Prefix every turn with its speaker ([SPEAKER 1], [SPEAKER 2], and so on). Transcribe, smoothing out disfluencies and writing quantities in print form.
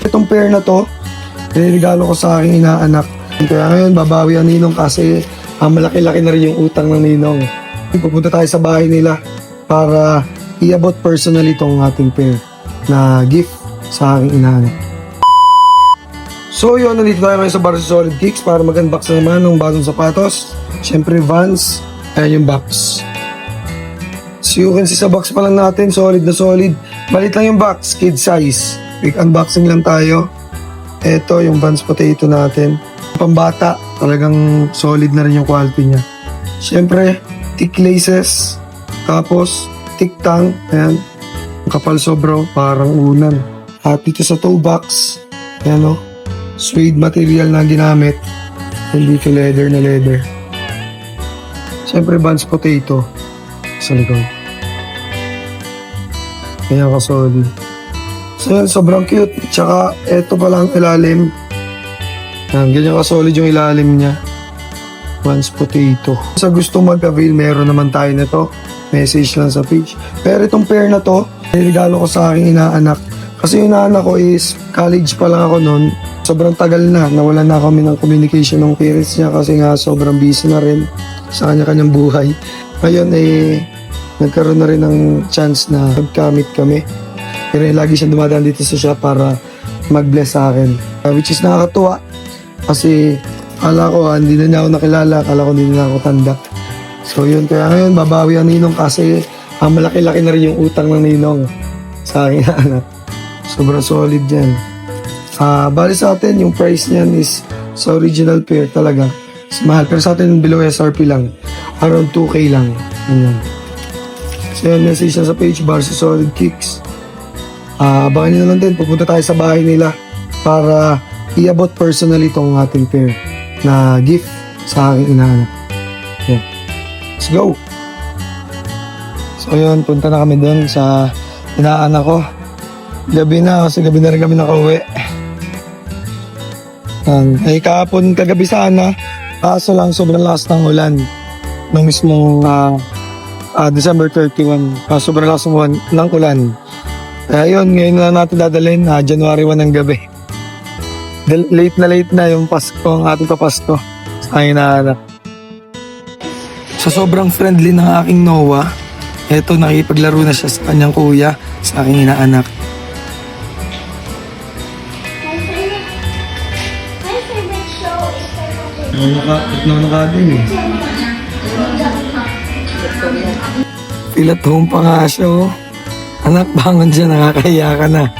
[SPEAKER 1] Itong pair na to, niregalo ko sa aking inaanak. Kaya ngayon, babawi ang ninong kasi malaki-laki na rin yung utang ng ninong. Pupunta tayo sa bahay nila para iabot personally itong ating pair na gift sa aking inaanak. So yun, nandito tayo ngayon sa Barsi Solid Kicks para mag-unbox na naman ng bagong sapatos. Siyempre Vans, ayan yung box. So you can see sa box pa lang natin, solid na solid. Malit lang yung box, kid size. Quick unboxing lang tayo. Ito yung Vans Potato natin. Pambata, talagang solid na rin yung quality niya. Siyempre, thick laces. Tapos, thick tongue. Ayan, kapal sobro, parang unan. At dito sa toe box, ayan o, suede material na ginamit. Hindi to leather na leather. Siyempre, Vans Potato sa likod. Kaya ka solid. So yan, sobrang cute. Tsaka, eto pa lang ilalim. Yan, ganyan ka solid yung ilalim niya. Vans Potato. Sa gusto mag-avail, meron naman tayo nito. Message lang sa page. Pero itong pair na to, niregalo ko sa aking inaanak. Kasi yung inaanak ko is, college pa lang ako noon. Sobrang tagal na, nawalan na kami ng communication ng parents niya kasi nga sobrang busy na rin sa kanya-kanyang buhay. Ngayon nagkaroon na rin ng chance na magkamit kami. Pero lagi siyang dumadaan dito sa shop para mag-bless sa akin. Which is nakakatuwa kasi akala ko hindi na niya ako nakilala, akala ko hindi na ako tanda. So yun, kaya ngayon babawi ang ninong kasi malaki-laki na rin yung utang ng ninong sa akin anak. Sobrang solid yan. Bali sa atin, yung price niyan is sa original pair talaga. Is mahal. Pero sa atin, below SRP lang. Around 2K lang. Ganyan. So yan, message na sa page, Barsi Solid Kicks. Abangan nyo na lang din, pupunta tayo sa bahay nila para iabot personally itong ating pair na gift sa aking inaanak. Yan. Let's go! So yun, punta na kami doon sa inaanak ko. Gabi na, kasi gabi na rin kami nakauwi. Ay kahapon kagabi sana, kaso lang sobrang lakas ng ulan nung mismong December 31. Sobrang lakas ng ulan. Kaya yun, ngayon na natin dadalhin, January 1 ng gabi. Late na yung Pasko, ang ating papasko sa aking inaanak. Sa sobrang friendly ng aking Noah, eto nakipaglaro na siya sa kanyang kuya, sa aking inaanak. Nakadin eh. Feel at home pa nga siya oh. Anak, bangon siya, nakakahiya ka na.